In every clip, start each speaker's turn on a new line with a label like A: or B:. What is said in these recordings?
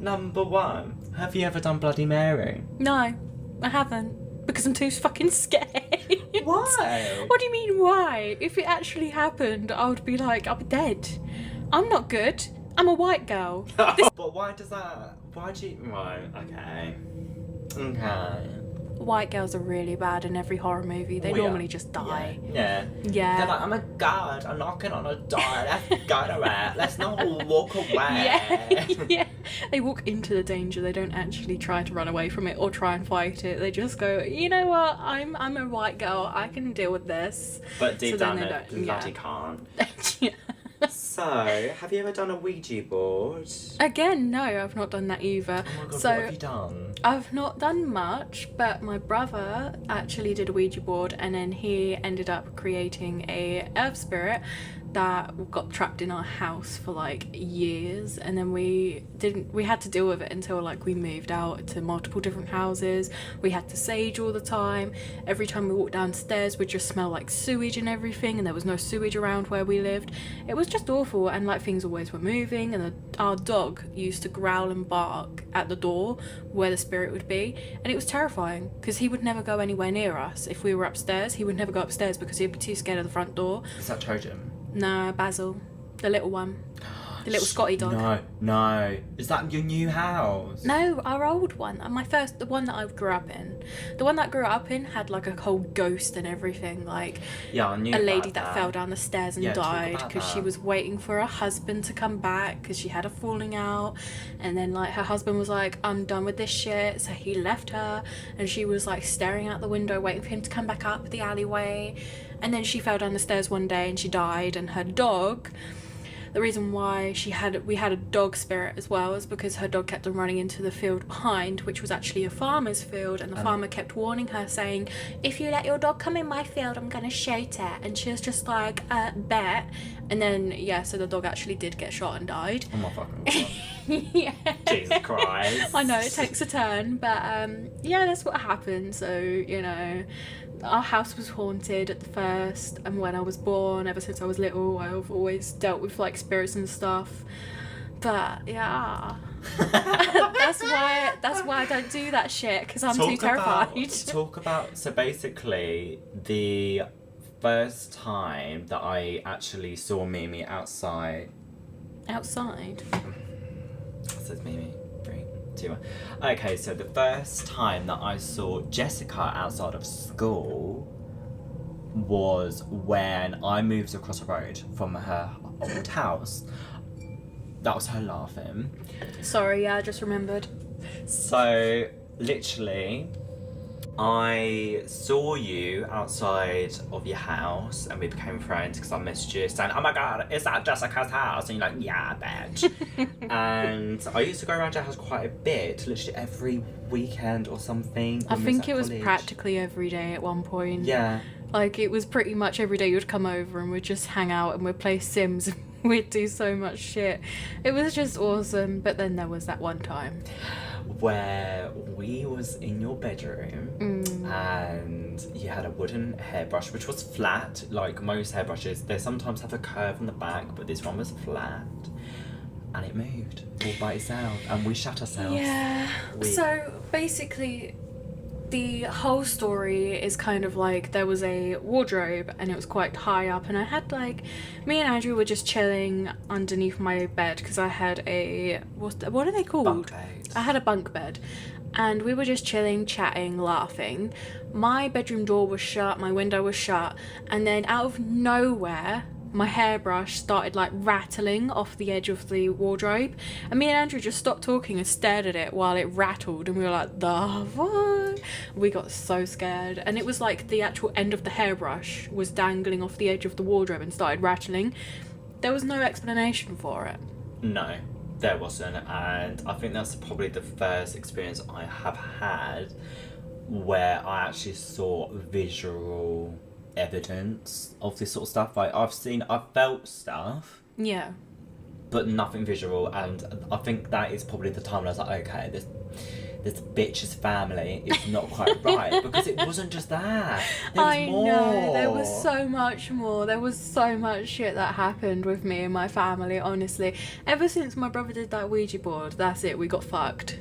A: Number 1. Have you ever done Bloody Mary?
B: No, I haven't. Because I'm too fucking scared.
A: Why?
B: What do you mean, why? If it actually happened, I would be like, I'll be dead. I'm not good. I'm a white girl.
A: But why does that... Why do you... Right, okay. Okay.
B: White girls are really bad in every horror movie. They normally just die.
A: Yeah. They're like, oh my god, I'm knocking on a door. Let's go to it. Let's not walk away.
B: Yeah. They walk into the danger. They don't actually try to run away from it or try and fight it. They just go, you know what? I'm a white girl. I can deal with this.
A: But deep
B: So
A: down
B: then
A: it
B: they don't-
A: bloody can't.
B: Yeah.
A: So, have you ever done a Ouija board?
B: Again, no, I've not done that either.
A: Oh my god,
B: So
A: what have you done?
B: I've not done much, but my brother actually did a Ouija board, and then he ended up creating a earth spirit that got trapped in our house for like years, and then we had to deal with it until like we moved out to multiple different houses. We had to sage all the time. Every time we walked downstairs we'd just smell like sewage and everything, and there was no sewage around where we lived. It was just awful, and like things always were moving, and our dog used to growl and bark at the door where the spirit would be, and it was terrifying because he would never go anywhere near us. If we were upstairs, he would never go upstairs because he'd be too scared of the front door.
A: Is that Trojan?
B: No, Basil, the little one, the little Scotty dog.
A: No. Is that your new house?
B: No, our old one. The one that I grew up in. The one that I grew up in had like a whole ghost and everything. Like
A: Yeah, I knew
B: a lady
A: about
B: that fell down the stairs and
A: Yeah, talk
B: died
A: about
B: because she
A: that.
B: was waiting for her husband to come back because she had a falling out, and then like her husband was like, I'm done with this shit, so he left her, and she was like staring out the window waiting for him to come back up the alleyway, and then she fell down the stairs one day and she died. And her dog, the reason why we had a dog spirit as well is because her dog kept on running into the field behind, which was actually a farmer's field, and the farmer kept warning her, saying, if you let your dog come in my field, I'm gonna shoot it. And she was just like, bet. And then so the dog actually did get shot and died.
A: Oh my fucking god.
B: Yeah.
A: Jesus Christ.
B: I know, it takes a turn, but that's what happened. So, you know, our house was haunted at the first, and when I was born, ever since I was little, I've always dealt with like spirits and stuff. But yeah. that's why I don't do that shit, because I'm too terrified.
A: So basically, the first time that I actually saw Mimi outside.
B: Outside?
A: Says Mimi. 3, 2, 1. Okay, so the first time that I saw Jessica outside of school was when I moved across the road from her old house. That was her laughing.
B: Sorry, yeah, I just remembered.
A: So, literally, I saw you outside of your house and we became friends because I missed you saying, oh my god, is that Jessica's house? And you're like, yeah, bitch. And I used to go around your house quite a bit, literally every weekend or something.
B: I think it was practically every day at one point.
A: Yeah.
B: Like, it was pretty much every day you'd come over and we'd just hang out and we'd play Sims and we'd do so much shit. It was just awesome. But then there was that one time
A: where we was in your bedroom and you had a wooden hairbrush which was flat, like most hairbrushes. They sometimes have a curve on the back, but this one was flat and it moved all by itself and we shut ourselves.
B: Yeah. So basically the whole story is kind of like, there was a wardrobe and it was quite high up, and I had like, me and Andrew were just chilling underneath my bed because I had a, what are they called?
A: Bunk bed.
B: I had a bunk bed, and we were just chilling, chatting, laughing. My bedroom door was shut, my window was shut, and then out of nowhere my hairbrush started like rattling off the edge of the wardrobe, and me and Andrew just stopped talking and stared at it while it rattled, and we were like, the fuck? We got so scared, and it was like the actual end of the hairbrush was dangling off the edge of the wardrobe and started rattling. There was no explanation for it.
A: No, there wasn't, and I think that's probably the first experience I have had where I actually saw visual evidence of this sort of stuff. Like, I've felt stuff,
B: Yeah.
A: but nothing visual, and I think that is probably the time when I was like, okay, this bitch's family is not quite right, because it wasn't just that. There was
B: I
A: more.
B: know, there was so much more. There was so much shit that happened with me and my family, honestly. Ever since my brother did that Ouija board, that's it, we got fucked.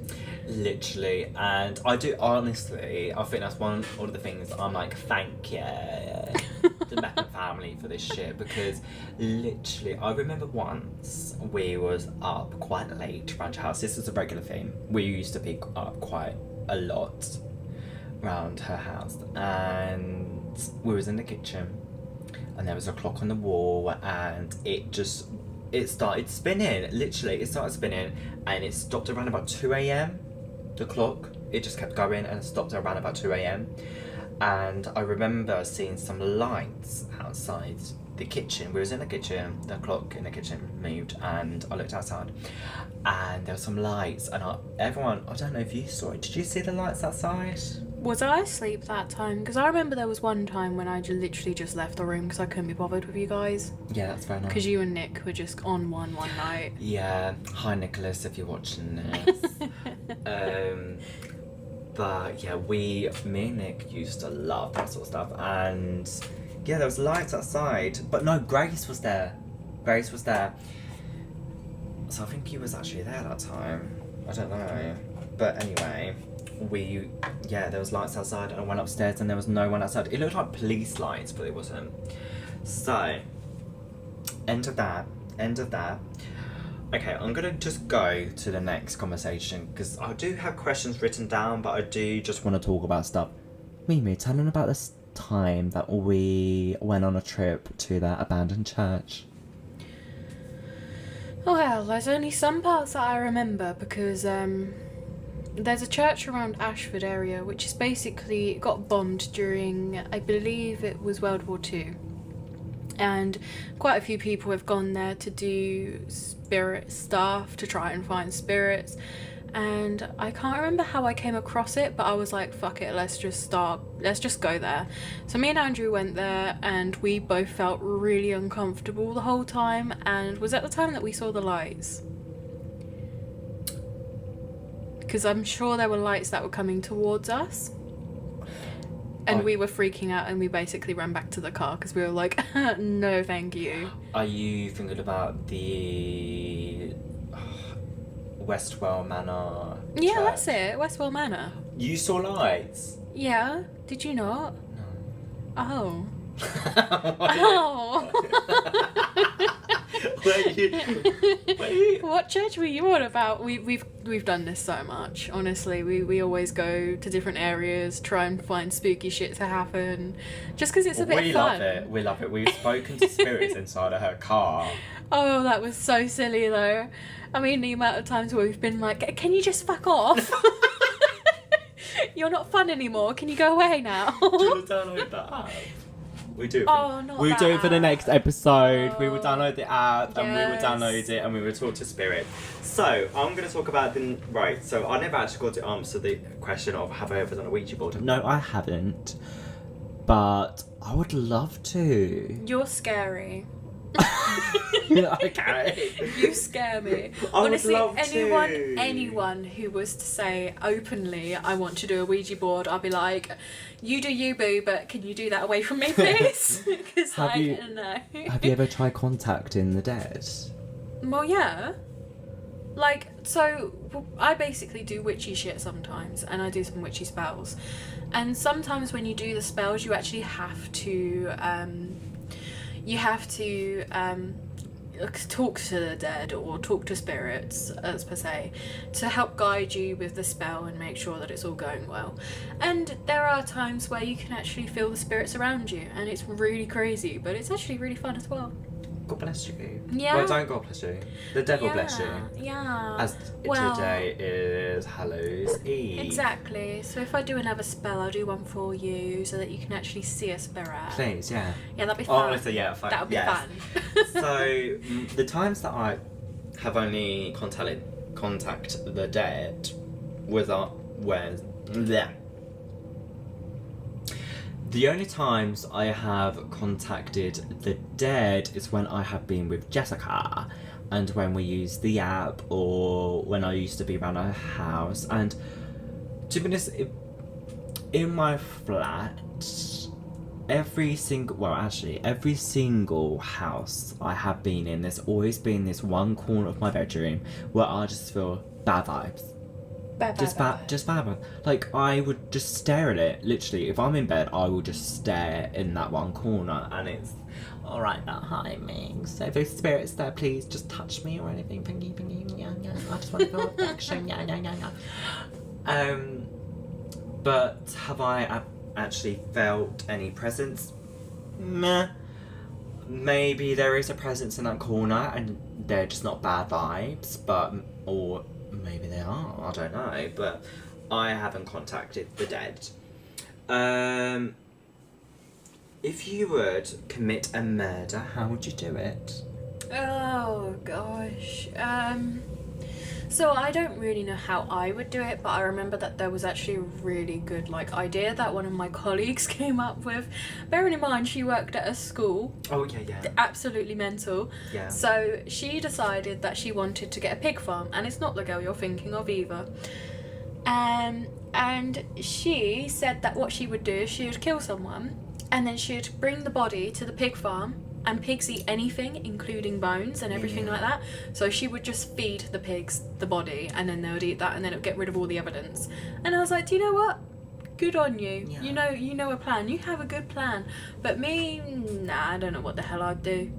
A: Literally, and I do honestly, I think that's one of the things I'm like, thank you, the Beckham family for this shit, because literally, I remember once we was up quite late around your house. This is a regular thing. We used to be up quite a lot around her house, and we was in the kitchen, and there was a clock on the wall, and it started spinning. Literally, it started spinning, and it stopped around about 2 a.m. The clock, it just kept going and stopped around about 2 a.m. And I remember seeing some lights outside the kitchen. We was in the kitchen, the clock in the kitchen moved, and I looked outside, and there were some lights, and everyone, I don't know if you saw it, did you see the lights outside?
B: Was I asleep that time? Because I remember there was one time when I literally just left the room because I couldn't be bothered with you guys.
A: Yeah, that's very nice.
B: Because you and Nick were just on one night.
A: Yeah, hi Nicholas if you're watching this. But yeah, me and Nick used to love that sort of stuff, and yeah, there was lights outside, but no, Grace was there. So I think he was actually there that time. I don't know, but anyway, there was lights outside, and I went upstairs and there was no one outside. It looked like police lights, but it wasn't. So, end of that. Okay, I'm gonna just go to the next conversation, because I do have questions written down, but I do just want to talk about stuff. Mimi, tell them about this time that we went on a trip to that abandoned church.
B: Well, there's only some parts that I remember, because there's a church around Ashford area which is basically got bombed during, I believe it was World War II. And quite a few people have gone there to do spirit stuff, to try and find spirits. And I can't remember how I came across it, but I was like, fuck it, let's just go there. So me and Andrew went there, and we both felt really uncomfortable the whole time, and was at the time that we saw the lights. Because I'm sure there were lights that were coming towards us. And we were freaking out, and we basically ran back to the car because we were like, no thank you.
A: Are you thinking about the Westwell Manor
B: Yeah,
A: church?
B: that's it, Westwell Manor.
A: You saw lights?
B: Yeah, did you not?
A: No.
B: Oh. Oh. What church were you on about? We've done this so much, honestly. We always go to different areas, try and find spooky shit to happen, just because it's a bit fun.
A: We love it. We've spoken to spirits inside of her car.
B: Oh, that was so silly though. I mean, the amount of times where we've been like, can you just fuck off? You're not fun anymore, can you go away now?
A: Do you want to download that app? We do it.
B: We
A: do it for the next episode.
B: Oh.
A: We will download the app, and we will
B: Yes.
A: download it, and we will talk to spirit. So I'm going to talk about the right. So I never actually got to answer the question of have I ever done a Ouija board? No, I haven't, but I would love to.
B: You're scary.
A: Okay.
B: You scare me.
A: I would
B: Honestly,
A: love to.
B: anyone who was to say openly, I want to do a Ouija board, I'll be like, you do you, boo, but can you do that away from me, please? Because
A: Have you-
B: no.
A: Have you ever tried contacting the dead?
B: Well, yeah. Like, so I basically do witchy shit sometimes, and I do some witchy spells. And sometimes when you do the spells, you actually have to talk to the dead or talk to spirits, as per se, to help guide you with the spell and make sure that it's all going well. And there are times where you can actually feel the spirits around you, and it's really crazy, but it's actually really fun as well.
A: God bless you.
B: Yeah.
A: Well, don't God bless you. The devil bless you.
B: Yeah.
A: As today is Hallows Eve.
B: Exactly. So if I do another spell, I'll do one for you so that you can actually see a spirit.
A: Please, yeah.
B: Yeah, that'd be
A: Oh,
B: fun.
A: honestly, yeah, fine.
B: That would be
A: yes.
B: fun.
A: So the times that I have only contact the dead was the only times I have contacted the dead is when I have been with Jessica, and when we use the app, or when I used to be around her house. And To be honest, in my flat, every single house I have been in, there's always been this one corner of my bedroom where I just feel bad vibes. Just bad vibes. Like, I would just stare at it. Literally, if I'm in bed, I will just stare in that one corner, and it's alright, behind me. So if there's spirits there, please just touch me or anything. Pingy, yeah. I just want to feel affection. Yeah. But have I actually felt any presence? Meh. Maybe there is a presence in that corner and they're just not bad vibes, or maybe they are, I don't know, but I haven't contacted the dead. If you would commit a murder, how would you do it?
B: Oh gosh. So I don't really know how I would do it, but I remember that there was actually a really good idea that one of my colleagues came up with. Bearing in mind she worked at a school.
A: Oh yeah.
B: Absolutely mental.
A: Yeah.
B: So she decided that she wanted to get a pig farm, and it's not the girl you're thinking of either. And she said that what she would do is she would kill someone, and then she'd bring the body to the pig farm. And pigs eat anything, including bones and everything like that. So she would just feed the pigs the body, and then they would eat that, and then it would get rid of all the evidence. And I was like, do you know what? Good on you. Yeah. You know a plan. You have a good plan. But me, nah, I don't know what the hell I'd do.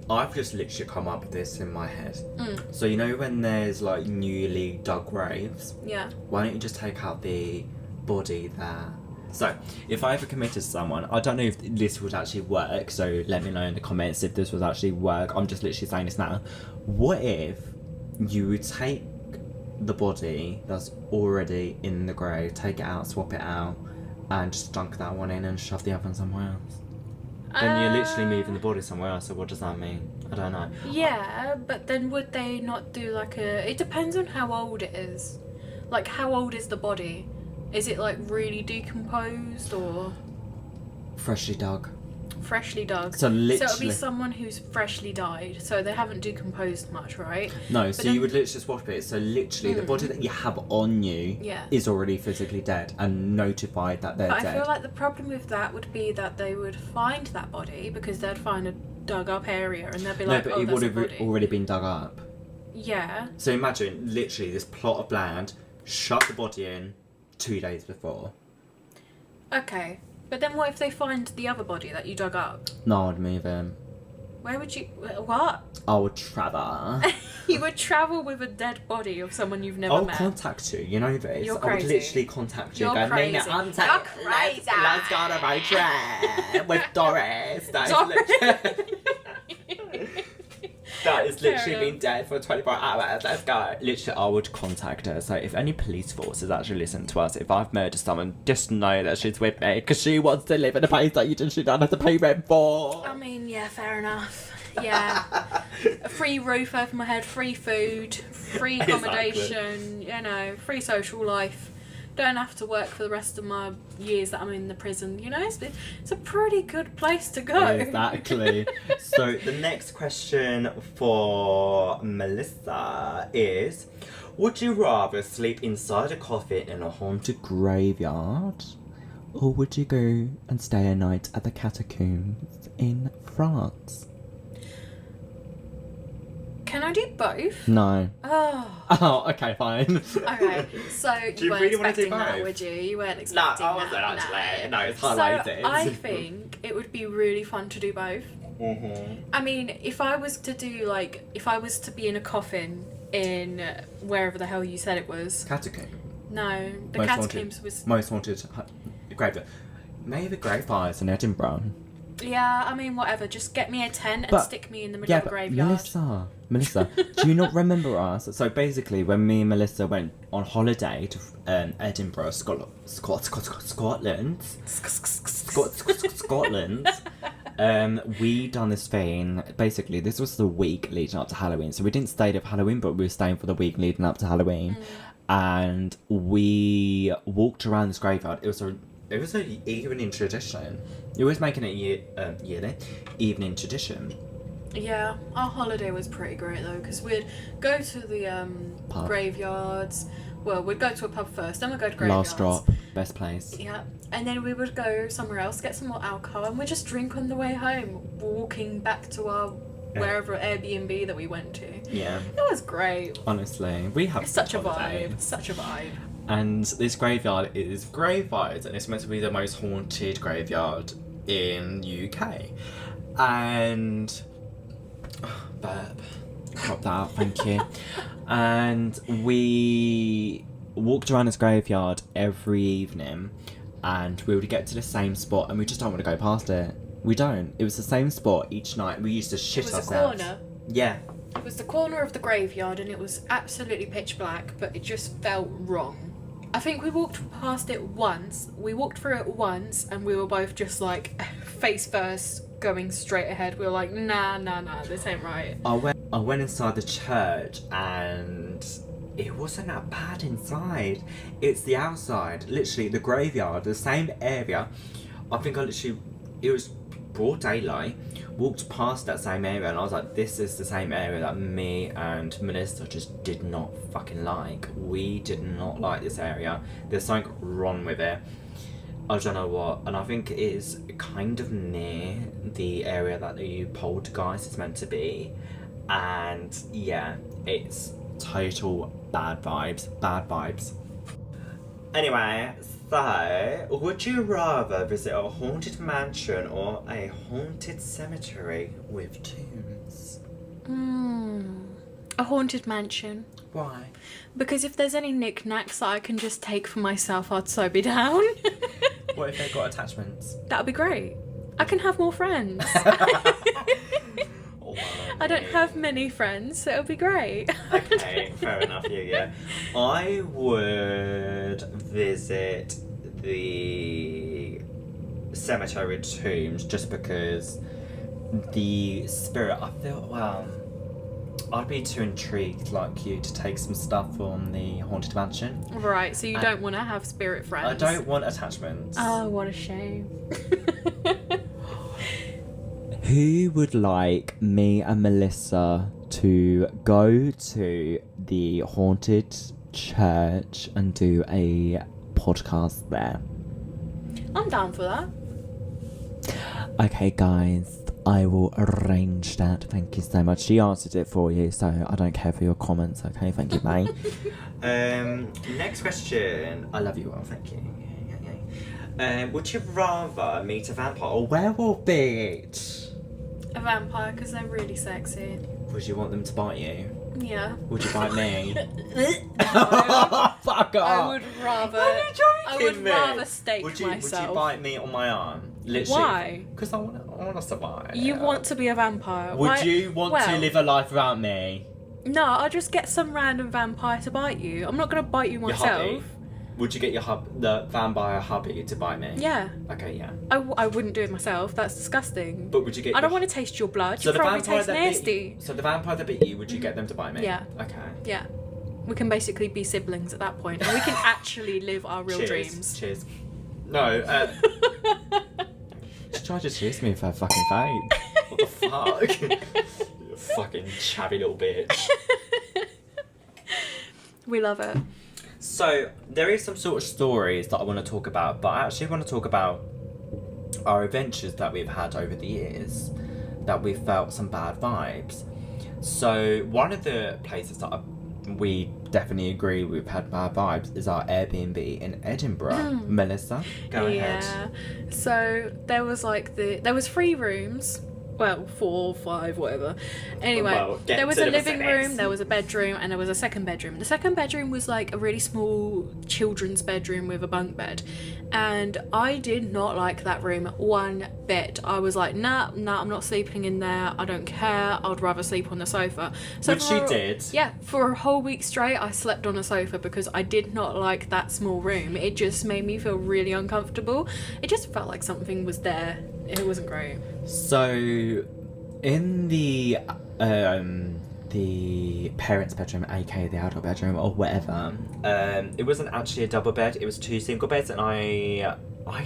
A: I've just literally come up with this in my head. So you know when there's newly dug graves?
B: Yeah.
A: Why don't you just take out the body there? So, if I ever committed someone, I don't know if this would actually work, so let me know in the comments if this would actually work. I'm just literally saying this now. What if you would take the body that's already in the grave, take it out, swap it out, and just dunk that one in and shove the other one somewhere else? Then you're literally moving the body somewhere else, so what does that mean? I don't know.
B: Yeah, but then would they not do it depends on how old it is. How old is the body? Is it really decomposed or
A: freshly dug?
B: Freshly dug.
A: So literally,
B: so it'll be someone who's freshly died, so they haven't decomposed much, right?
A: No, so you would literally swap it. So literally, the body that you have on you is already physically dead and notified that they're dead.
B: I feel like the problem with that would be that they would find that body because they'd find a dug up area and they'd be like,
A: no, but it would have already been dug up.
B: Yeah.
A: So imagine literally this plot of land, shove the body in 2 days before.
B: Okay, but then what if they find the other body that you dug up?
A: No, I'd move him.
B: Where would you... What?
A: I would travel.
B: You would travel with a dead body of someone you've never met?
A: I'll contact you, you know this.
B: You're
A: I would
B: crazy.
A: literally contact you.
B: You're crazy.
A: I'm
B: You're crazy.
A: Let's go on a road trip with Doris. That is literally been dead for 24 hours. Let's go. Literally, I would contact her. So if any police forces actually listen to us, if I've murdered someone, just know that she's with me because she wants to live in a place that she don't have to pay rent for.
B: I mean, yeah, fair enough. Yeah. A free roof over my head, free food, free accommodation, exactly. Free social life. Don't have to work for the rest of my years that I'm in the prison. It's a pretty good place to go.
A: Exactly. So the next question for Melissa is, would you rather sleep inside a coffin in a haunted graveyard, or would you go and stay a night at the catacombs in France?
B: Can I do both?
A: No.
B: Oh,
A: okay, fine.
B: Okay, so you weren't
A: really want to do
B: expecting that,
A: both?
B: would you? You weren't expecting
A: No,
B: that.
A: I wasn't actually. No, it's
B: So
A: highlighted.
B: I think it would be really fun to do both. I mean, if I was to be in a coffin in wherever the hell you said it was.
A: Catacomb.
B: No, the
A: Most
B: catacombs
A: wanted.
B: was...
A: Most wanted graveyard. Maybe the grave fires in Edinburgh.
B: Yeah, I mean, whatever. Just get me a tent and stick me in the middle of a graveyard.
A: Melissa, do you not remember us? So basically, when me and Melissa went on holiday to Edinburgh, Scotland, we done this thing. Basically, this was the week leading up to Halloween. So we didn't stay for Halloween, but we were staying for the week leading up to Halloween. And we walked around this graveyard. It was an evening tradition. You always making it yearly evening tradition.
B: Yeah, our holiday was pretty great though, because we'd go to the graveyards, well, we'd go to a pub first, then we'd go to graveyards.
A: Last drop, best place.
B: Yeah, and then we would go somewhere else, get some more alcohol, and we'd just drink on the way home, walking back to our wherever Airbnb that we went to.
A: Yeah.
B: It was great.
A: Honestly, we have
B: It's such a
A: holiday.
B: vibe. Such a vibe.
A: And this graveyard is Grave Vibes, and it's meant to be the most haunted graveyard in UK. And burp. Crop that out, thank you. And we walked around this graveyard every evening, and we would get to the same spot, and we just don't want to go past it. We don't. It was the same spot each night. We used to shit ourselves.
B: It was a corner.
A: Yeah.
B: It was the corner of the graveyard, and it was absolutely pitch black, but it just felt wrong. I think we walked past it once. We walked through it once, and we were both just like face first, going straight ahead. We were like, nah, this ain't right.
A: I went inside the church, and it wasn't that bad inside. It's the outside, literally the graveyard, the same area. I think it was broad daylight, walked past that same area, and I was like, this is the same area that me and Melissa just did not fucking like. We did not like this area. There's something wrong with it. I don't know what, and I think it is kind of near the area that the poltergeist is meant to be. And yeah, it's total bad vibes. Anyway, so would you rather visit a haunted mansion or a haunted cemetery with tombs?
B: A haunted mansion.
A: Why?
B: Because if there's any knickknacks that I can just take for myself, I'd so be down.
A: What if they've got attachments?
B: That'd be great. I can have more friends.
A: Oh,
B: I don't have many friends, so it'll be great.
A: Okay, fair enough, yeah. I would visit the cemetery tombs just because the spirit, I feel, well, I'd be too intrigued like you to take some stuff from the haunted mansion.
B: Right, so you don't want to have spirit friends.
A: I don't want attachments.
B: Oh, what a shame.
A: Who would like me and Melissa to go to the haunted church and do a podcast there?
B: I'm down for that.
A: Okay, guys, I will arrange that. Thank you so much. She answered it for you, so I don't care for your comments. Okay, thank you, mate. Next question. I love you all. Thank you. Would you rather meet a vampire or werewolf, bitch?
B: A vampire, because they're really sexy.
A: Would you want them to bite you?
B: Yeah.
A: Would you bite me?
B: No.
A: Fuck off!
B: I would rather.
A: Are you joking
B: I would
A: me?
B: rather stake
A: Would
B: myself.
A: you bite me on my arm? Literally.
B: Why?
A: Because I want us to bite.
B: You want to be a vampire?
A: Would
B: Why?
A: you want to live a life without me?
B: No, I'll just get some random vampire to bite you. I'm not gonna bite you
A: Your
B: myself.
A: hubby? Would you get the vampire hubby to bite me?
B: Yeah.
A: Okay, yeah.
B: I wouldn't do it myself. That's disgusting.
A: But would you get?
B: I don't want to taste your blood.
A: So
B: You
A: the
B: probably
A: vampire
B: taste
A: that
B: nasty.
A: So the vampire that bit you, would you get them to bite me?
B: Yeah.
A: Okay.
B: Yeah. We can basically be siblings at that point, and we can actually live our real dreams.
A: Cheers. No. She tried to cheers me with her fucking face. What the fuck? You fucking chavvy little bitch.
B: We love it.
A: So, there is some sort of stories that I want to talk about, but I actually want to talk about our adventures that we've had over the years, that we've felt some bad vibes. So, one of the places that we definitely agree we've had bad vibes is our Airbnb in Edinburgh. Melissa, go ahead.
B: Yeah. So, there was 3 rooms. Well, 4, 5, whatever. Anyway,
A: Well, get
B: there was
A: to
B: a
A: the
B: living
A: specifics.
B: room, there was a bedroom, and there was a second bedroom. The second bedroom was like a really small children's bedroom with a bunk bed. And I did not like that room one bit. I was like, nah, I'm not sleeping in there. I don't care. I'd rather sleep on the sofa. So
A: Which you did.
B: Yeah, for a whole week straight, I slept on a sofa because I did not like that small room. It just made me feel really uncomfortable. It just felt like something was there. It wasn't great.
A: So, in the parents' bedroom, aka the adult bedroom or whatever, it wasn't actually a double bed. It was 2 single beds, and I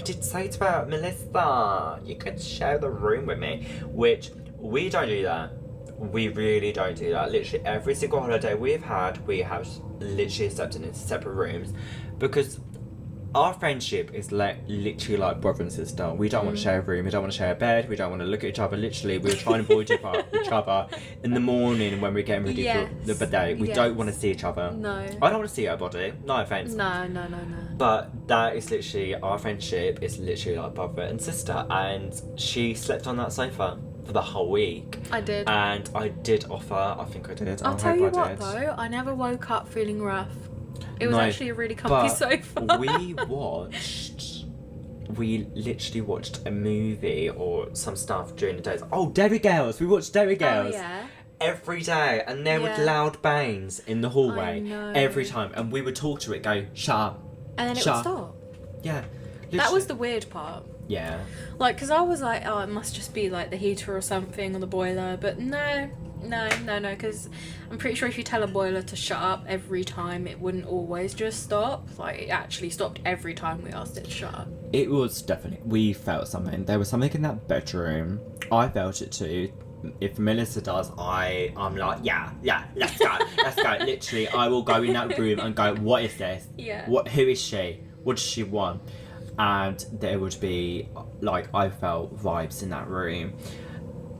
A: did say to her, Melissa, you could share the room with me, which we don't do that. We really don't do that. Literally every single holiday we've had, we have literally stepped into separate rooms because our friendship is like literally like brother and sister. We don't want to share a room. We don't want to share a bed. We don't want to look at each other. Literally, we're trying to avoid each other in the morning when we're getting ready for the day. We don't want to see each other.
B: No.
A: I don't want to see her body. No offense.
B: No.
A: But that is literally our friendship. Is literally like brother and sister. And she slept on that sofa for the whole week.
B: I did.
A: And I did offer. I think I did.
B: I'll tell you what though. I never woke up feeling rough. It was actually a really comfy sofa.
A: we literally watched a movie or some stuff during the days. Oh, Derry Girls! We watched Derry Girls.
B: Oh, yeah.
A: Every day, and there were loud bangs in the hallway
B: I know.
A: every time, and we would talk to it, go shut up,
B: and then it would stop.
A: Yeah, literally.
B: That was the weird part.
A: Yeah.
B: Like, because I was like, oh, it must just be like the heater or something or the boiler, but no, because I'm pretty sure if you tell a boiler to shut up every time, it wouldn't always just stop. Like, it actually stopped every time we asked it to shut up.
A: It was definitely, we felt something. There was something in that bedroom. I felt it too. If Melissa does, I'm like, yeah, let's go. Literally, I will go in that room and go, what is this?
B: Yeah.
A: Who is she? What does she want? And there would be, like, I felt vibes in that room.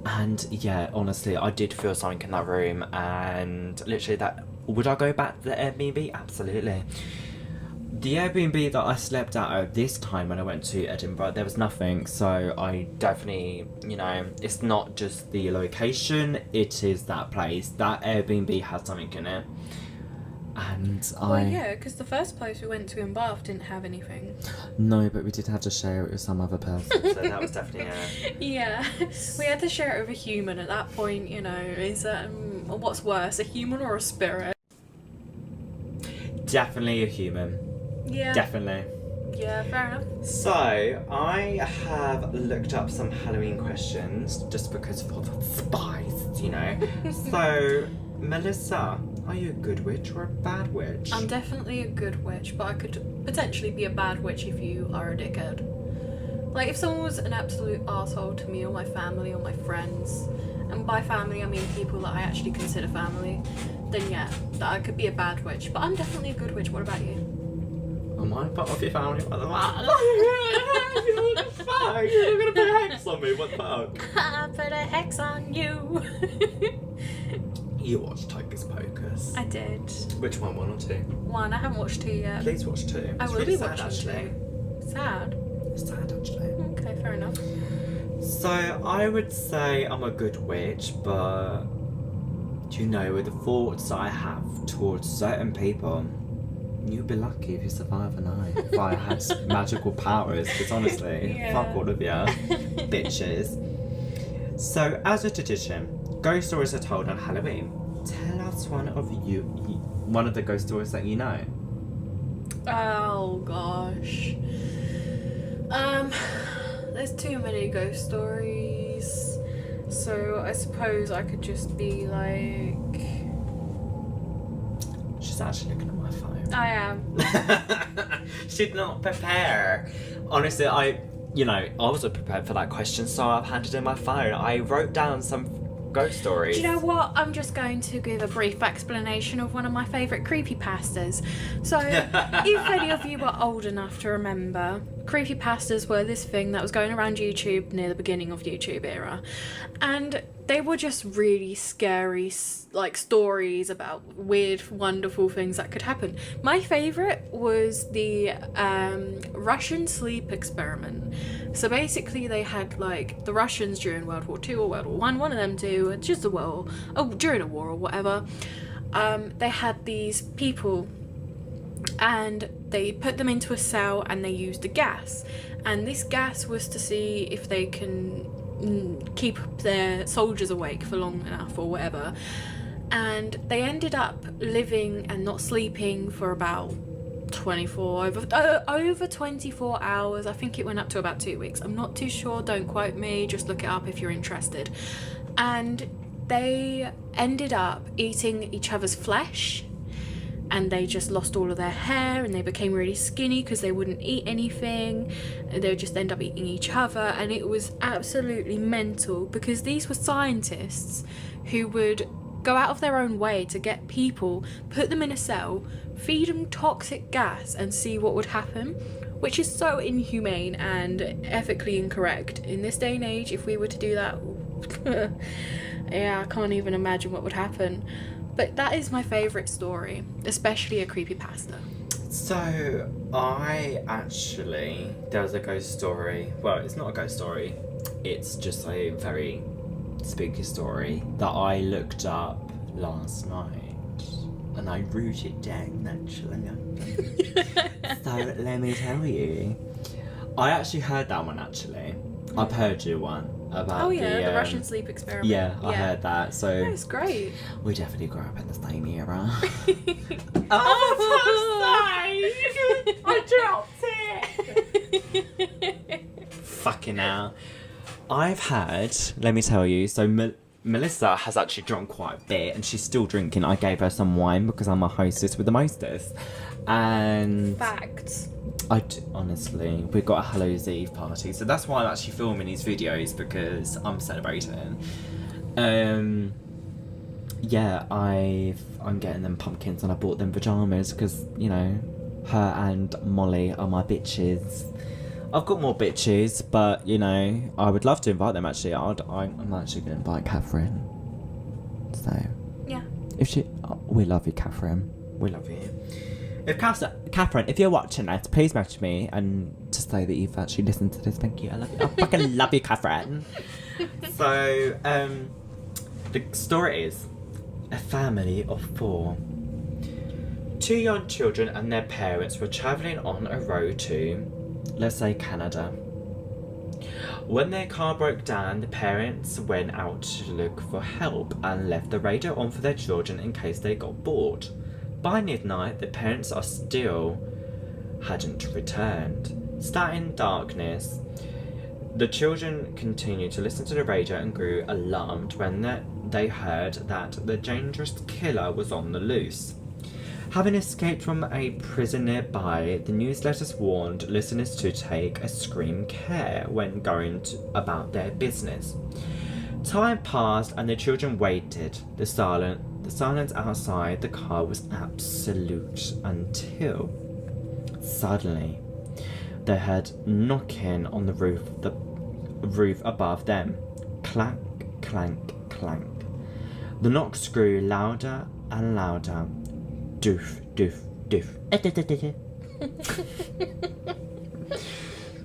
A: And yeah, honestly, I did feel something in that room, and literally that, would I go back to the Airbnb? Absolutely. The Airbnb that I slept at this time when I went to Edinburgh, there was nothing, so I definitely, it's not just the location, it is that place. That Airbnb has something in it. And
B: Well, yeah, because the first place we went to in Bath didn't have anything.
A: No, but we did have to share it with some other person, so that was definitely
B: Yeah, we had to share it with a human at that point, is what's worse, a human or a spirit?
A: Definitely a human.
B: Yeah.
A: Definitely.
B: Yeah, fair enough.
A: So, I have looked up some Halloween questions, just because for the spice, So, Melissa, are you a good witch or a bad witch?
B: I'm definitely a good witch, but I could potentially be a bad witch if you are a dickhead. Like, if someone was an absolute arsehole to me or my family or my friends, and by family I mean people that I actually consider family, then yeah, that I could be a bad witch. But I'm definitely a good witch. What about you?
A: Am I part of your family? What the fuck? You're gonna put a hex on me, what the fuck?
B: I put a hex on you.
A: You watched Hocus Pocus.
B: I did.
A: Which one or two?
B: One, I haven't watched two yet.
A: Please watch two.
B: I
A: It's
B: will
A: really
B: be
A: sad,
B: watching
A: actually.
B: two. Sad?
A: It's sad, actually.
B: Okay, fair enough.
A: So, I would say I'm a good witch, but with the thoughts I have towards certain people, you'd be lucky if you survive a night. If I had magical powers, because honestly, fuck all of you, bitches. So, as a tradition, ghost stories are told on Halloween. Tell us one of the ghost stories that you know.
B: Oh gosh. There's too many ghost stories. So I suppose I could just be like...
A: She's actually looking at my phone.
B: I am.
A: She did not prepare. Honestly, I wasn't prepared for that question, so I've handed in my phone. I wrote down some ghost stories.
B: Do you know what? I'm just going to give a brief explanation of one of my favourite creepypastas. So, if any of you are old enough to remember, creepypastas were this thing that was going around YouTube near the beginning of YouTube era. And they were just really scary, like, stories about weird, wonderful things that could happen. My favourite was the Russian sleep experiment. So basically they had, like, the Russians during World War II or World War I, one of them two, just a war, during a war or whatever, they had these people and they put them into a cell and they used a gas. And this gas was to see if they can keep their soldiers awake for long enough or whatever. And they ended up living and not sleeping for about over 24 hours. I think it went up to about 2 weeks. I'm not too sure, don't quote me, just look it up if you're interested. And they ended up eating each other's flesh. and they just lost all of their hair and they became really skinny because they wouldn't eat anything. They would just end up eating each other, and it was absolutely mental because these were scientists who would go out of their own way to get people, put them in a cell, feed them toxic gas and see what would happen, which is so inhumane and ethically incorrect. In this day and age, if we were to do that, yeah, I can't even imagine what would happen. But that is my favourite story, especially a creepypasta.
A: So, there was a ghost story. Well, it's not a ghost story. It's just a very spooky story that I looked up last night. And I wrote it down, actually. So, let me tell you. I actually heard that one, actually. I've heard you one. About
B: the Russian sleep experiment.
A: Yeah, I heard that. So
B: it's great.
A: We definitely grew up in the same era. I dropped it. Fucking hell. I've had. Let me tell you. So Melissa has actually drunk quite a bit, and she's still drinking. I gave her some wine because I'm a hostess with the mostest. And
B: facts.
A: Honestly, we've got a Hallows Eve party, so that's why I'm actually filming these videos, because I'm celebrating. Yeah, I'm getting them pumpkins and I bought them pajamas because, you know, her and Molly are my bitches. I've got more bitches, but, you know, I would love to invite them, actually. I'm actually going to invite Catherine. So,
B: yeah.
A: We love you, Catherine. We love you. If Catherine, if you're watching this, please message me and to say that you've actually listened to this. Thank you. I love you. I fucking love you, Catherine. So, the story is a family of 4. 2 young children and their parents were travelling on a road to, let's say, Canada. When their car broke down, the parents went out to look for help and left the radio on for their children in case they got bored. By midnight, the parents hadn't returned. Sat in darkness, the children continued to listen to the radio and grew alarmed when they heard that the dangerous killer was on the loose. Having escaped from a prison nearby, the newsletters warned listeners to take extreme care when going about their business. Time passed and the children waited. The silence outside the car was absolute until suddenly they heard knocking on the roof above them. Clank, clank, clank. The knocks grew louder and louder. Doof, doof, doof.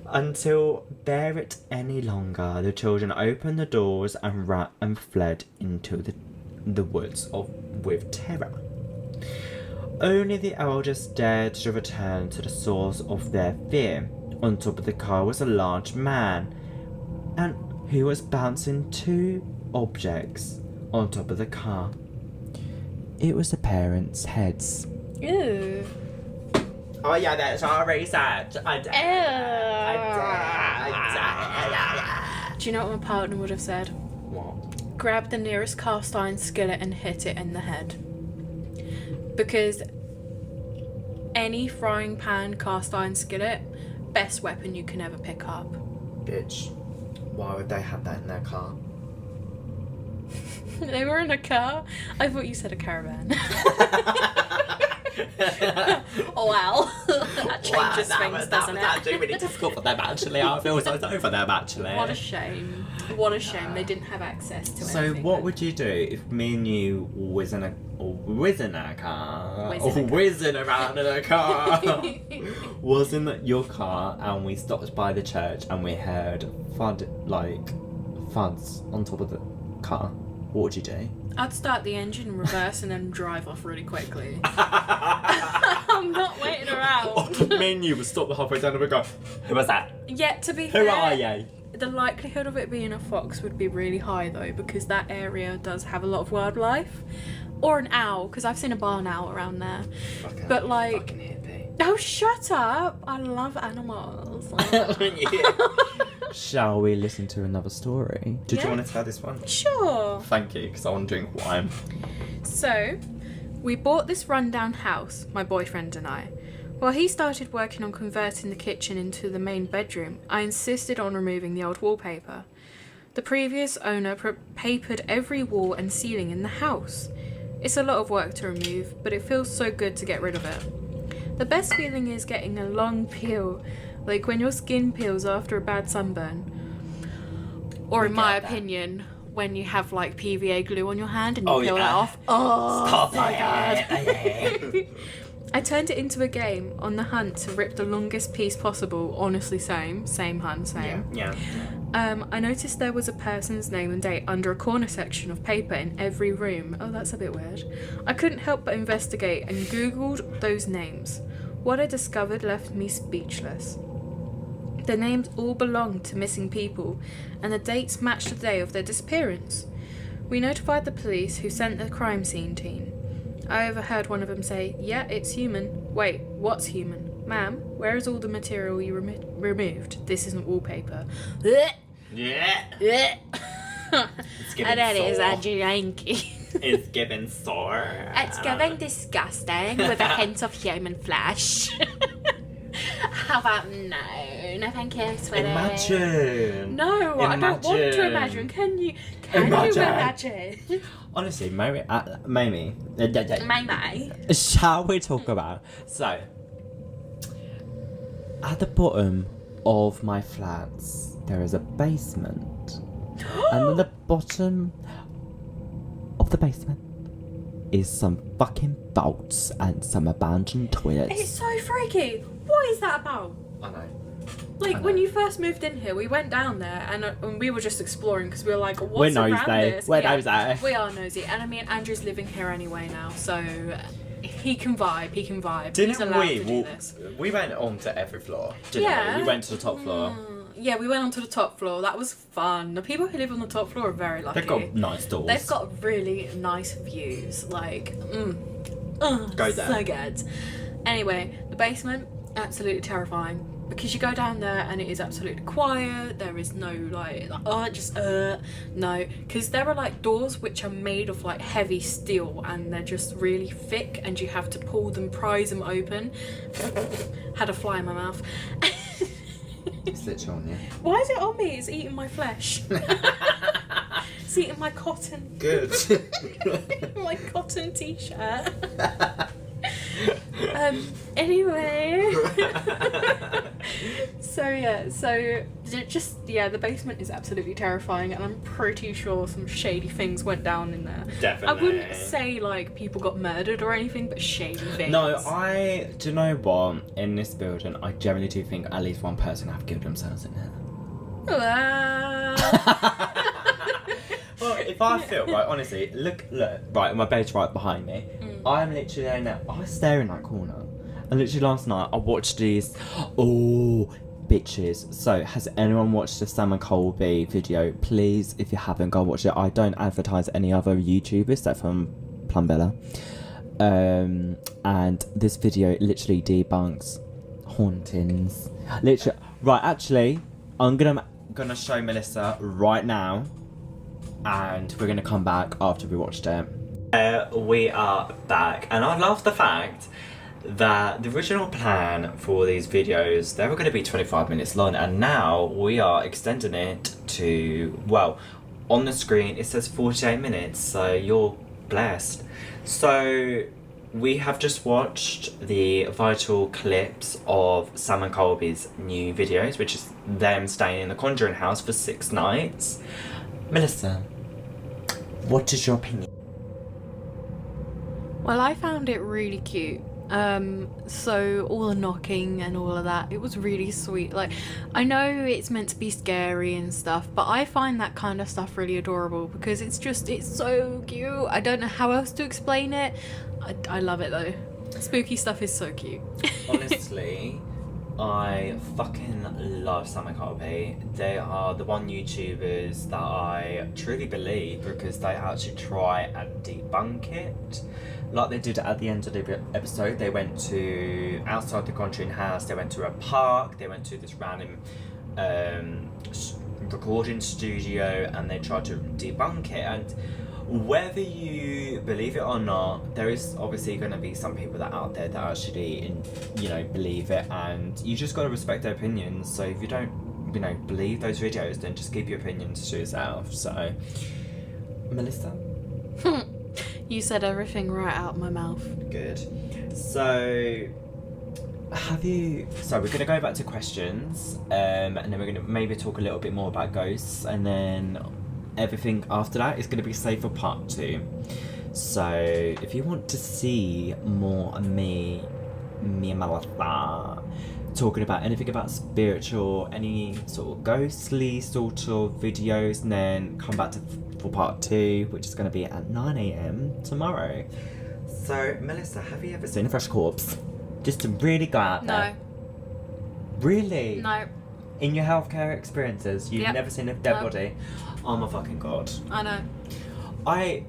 A: Until bear it any longer, the children opened the doors and ran and fled into the woods with terror. Only the eldest dared to return to the source of their fear. On top of the car was a large man, and who was bouncing 2 objects on top of the car. It was the parents' heads.
B: Ew.
A: Oh yeah, that's our research. I did.
B: Do you know what my partner would have said?
A: What?
B: Grab the nearest cast iron skillet and hit it in the head. Because any frying pan cast iron skillet, best weapon you can ever pick up.
A: Bitch, why would they have that in their car?
B: They were in a car? I thought you said a caravan. Oh wow. That changes things, doesn't it?
A: That was really difficult for them, actually. I feel so sorry for them, actually.
B: What a shame. What a shame. They didn't have access to
A: so
B: anything.
A: So what would you do if me and you was in a car, whizzing around in a car, was in your car, and we stopped by the church and we heard thuds on top of the car? What would you do?
B: I'd start the engine in reverse and then drive off really quickly. I'm not waiting around.
A: Me and you would stop the halfway down and we'd go, who was that?
B: Yet to be
A: Who
B: fair,
A: are you?
B: the likelihood of it being a fox would be really high though, because that area does have a lot of wildlife. Or an owl, because I've seen a barn owl around there.
A: Fucking
B: but like,
A: fucking hippie.
B: Oh, shut up! I love animals.
A: Shall we listen to another story? Did you want to tell this one?
B: Sure.
A: Thank you, because I want to drink wine.
B: So, We bought this rundown house, my boyfriend and I. While he started working on converting the kitchen into the main bedroom, I insisted on removing the old wallpaper. The previous owner papered every wall and ceiling in the house. It's a lot of work to remove, but it feels so good to get rid of it. The best feeling is getting a long peel, like when your skin peels after a bad sunburn. Or in my opinion, when you have like PVA glue on your hand and you peel that off. Oh,
A: stop it.
B: I turned it into a game on the hunt to rip the longest piece possible. Honestly, same hun, same.
A: Yeah.
B: I noticed there was a person's name and date under a corner section of paper in every room. Oh, that's a bit weird. I couldn't help but investigate and Googled those names. What I discovered left me speechless. The names all belonged to missing people, and the dates matched the day of their disappearance. We notified the police, who sent the crime scene team. I overheard one of them say, "Yeah, it's human." Wait, what's human? Ma'am, where is all the material you removed? This isn't wallpaper.
A: Yeah.
B: It's giving that is a janky.
A: It's giving sore.
B: It's giving disgusting with a hint of human flesh. How about no? No, thank you, sweetie.
A: Imagine.
B: No, I don't want to imagine. Can you imagine?
A: Honestly, Mamie.
C: Shall we talk about?
A: So,
C: At the bottom of my flats, there is a basement. And at the bottom of the basement is some fucking vaults and some abandoned toilets.
B: It's so freaky. What is that about?
A: I know.
B: Like, when you first moved in here, we went down there and we were just exploring because we were like, what's around this?
C: We're nosy.
B: We are nosy. And I mean, Andrew's living here anyway now, so he can vibe. He's allowed to do this.
A: We went on to every floor, didn't we? We went to the top floor.
B: Yeah, we went onto the top floor. That was fun. The people who live on the top floor are very lucky.
A: They've got nice doors.
B: They've got really nice views. Like,
A: Go there.
B: So good. Anyway, the basement, absolutely terrifying. Because you go down there and it is absolutely quiet. There is no no. Because there are like doors which are made of like heavy steel and they're just really thick and you have to pull them, prise them open. Had a fly in my mouth.
A: It's literally on you.
B: Why is it on me? It's eating my flesh. It's eating my cotton.
A: Good.
B: My cotton t-shirt. Anyway. The basement is absolutely terrifying and I'm pretty sure some shady things went down in there.
A: Definitely.
B: I wouldn't say like people got murdered or anything, but shady things.
C: No, do you know what? In this building, I generally do think at least one person have killed themselves in here.
A: Well, if I feel, right, honestly, look,
C: Right, my bed's right behind me. I'm literally there now. I was staring in that corner. And literally last night, I watched these. Oh, bitches. So, has anyone watched the Sam and Colby video? Please, if you haven't, go watch it. I don't advertise any other YouTubers except from Plumbella. And this video literally debunks hauntings. Literally. Right, actually, I'm gonna show Melissa right now. And we're gonna come back after we watched it.
A: We are back, and I love the fact that the original plan for these videos, they were going to be 25 minutes long, and now we are extending it to, well, on the screen it says 48 minutes, so you're blessed. So we have just watched the vital clips of Sam and Colby's new videos, which is them staying in the Conjuring house for 6 nights. Melissa, what is your opinion?
B: Well, I found it really cute. So all the knocking and all of that, it was really sweet. Like, I know it's meant to be scary and stuff, but I find that kind of stuff really adorable because it's so cute. I don't know how else to explain it. I love it though. Spooky stuff is so cute.
A: Honestly, I fucking love Sam and Colby. They are the one YouTubers that I truly believe because they actually try and debunk it. Like they did at the end of the episode, they went to outside the Conjuring house, they went to a park, they went to this random recording studio and they tried to debunk it. And Whether you believe it or not, there is obviously going to be some people that out there that actually, believe it, and you just got to respect their opinions. So if you don't, believe those videos, then just keep your opinions to yourself. So, Melissa?
B: You said everything right out my mouth.
A: Good. So, so we're going to go back to questions, and then we're going to maybe talk a little bit more about ghosts, and then everything after that is going to be saved for part 2. So if you want to see more of me and Melissa talking about anything about spiritual, any sort of ghostly sort of videos, and then come back for part 2, which is going to be at 9 a.m. tomorrow. So Melissa, have you ever seen a fresh corpse? Just to really go out there.
B: No.
A: Really?
B: No.
A: In your healthcare experiences, you've
B: Yep.
A: never seen a dead
B: No.
A: body? Oh my fucking god.
B: I know.
A: I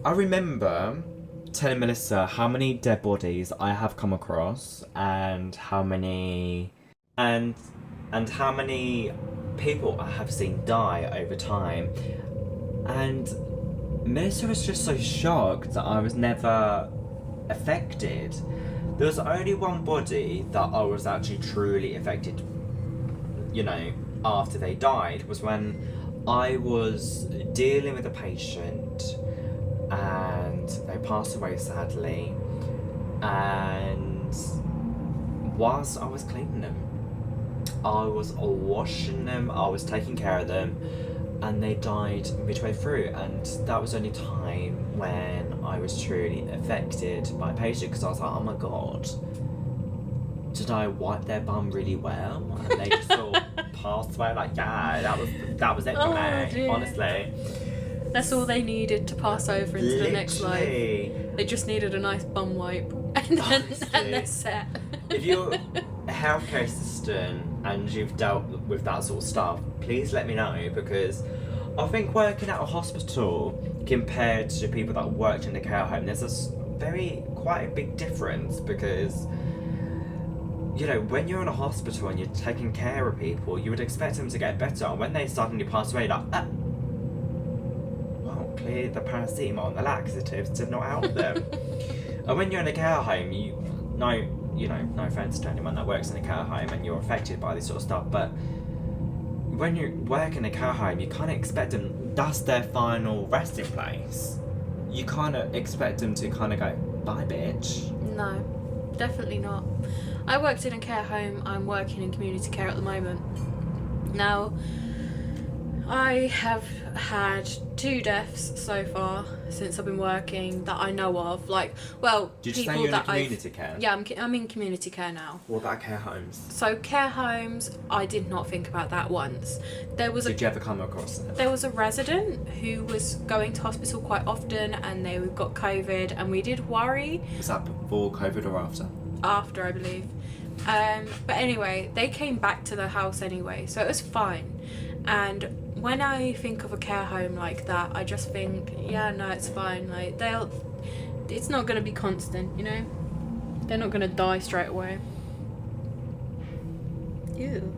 A: remember telling Melissa how many dead bodies I have come across and how many how many people I have seen die over time. And Melissa was just so shocked that I was never affected. There was only one body that I was actually truly affected, after they died, was when I was dealing with a patient and they passed away sadly, and whilst I was cleaning them, I was washing them, I was taking care of them, and they died midway through, and that was the only time when I was truly affected by a patient, because I was like, oh my god, did I wipe their bum really well? And they just all passed away, like, yeah, that was it for me,
B: dear.
A: honestly.
B: That's all they needed to pass over into the next life.
A: Literally.
B: They just needed a nice bum wipe, and then and they're set.
A: If you're a healthcare assistant and you've dealt with that sort of stuff, please let me know, because I think working at a hospital compared to people that worked in a care home, there's quite a big difference, because when you're in a hospital and you're taking care of people, you would expect them to get better, and when they suddenly pass away, like, well, clearly the paracetamol and the laxatives did not help them. And when you're in a care home, no offense to anyone that works in a care home and you're affected by this sort of stuff, but when you work in a care home, you kind of expect them, that's their final resting place. You kind of expect them to kind of go, bye bitch.
B: No, definitely not. I worked in a care home. I'm working in community care at the moment. Now, I have had 2 deaths so far since I've been working that I know of. Like, well,
A: Did you
B: people
A: say you're in
B: that
A: community care?
B: Yeah, I'm in community care now.
A: What about care homes?
B: So care homes, I did not think about that once.
A: Did you ever come across it?
B: There was a resident who was going to hospital quite often, and they got COVID, and we did worry.
A: Was that before COVID or after?
B: After, I believe. But anyway, they came back to the house anyway, so it was fine. And when I think of a care home like that, I just think, yeah, no, it's fine. Like, it's not going to be constant, They're not going to die straight away. Ew.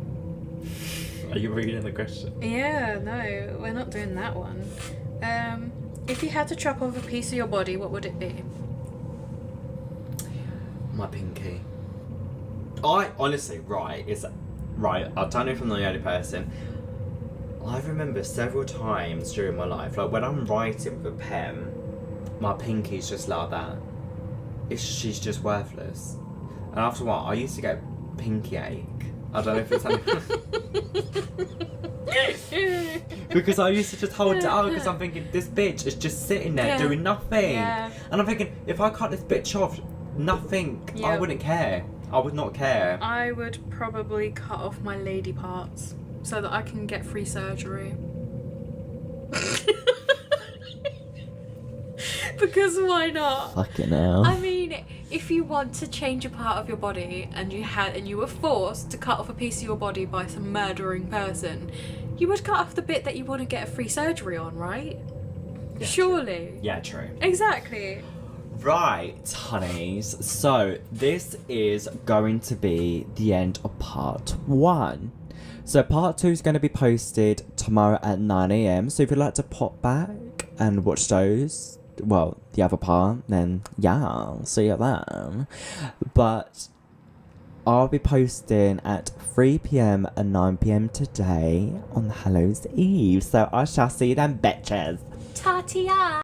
A: Are you reading the question?
B: Yeah, no, we're not doing that one. If you had to chop off a piece of your body, what would it be?
A: My pinky. I honestly, I don't know if I'm the only person. I remember several times during my life, like when I'm writing with a pen, my pinky's just like that. She's just worthless. And after a while, I used to get pinky ache. I don't know if it's because I used to just hold it out, because I'm thinking, this bitch is just sitting there doing nothing.
B: Yeah.
A: And I'm thinking, if I cut this bitch off, nothing, I wouldn't care. I would not care.
B: I would probably cut off my lady parts so that I can get free surgery. Because why not?
C: Fucking hell.
B: I mean, if you want to change a part of your body and you were forced to cut off a piece of your body by some murdering person, you would cut off the bit that you want to get a free surgery on, right?
A: Yeah,
B: Surely.
A: True. Yeah, true.
B: Exactly.
C: Right, honeys. So this is going to be the end of part 1. So part 2 is going to be posted tomorrow at 9 a.m. So if you'd like to pop back and watch those, well, the other part, then yeah, see you then. But I'll be posting at 3 p.m. and 9 p.m. today on Hallows Eve. So I shall see you then, bitches.
B: Tatia.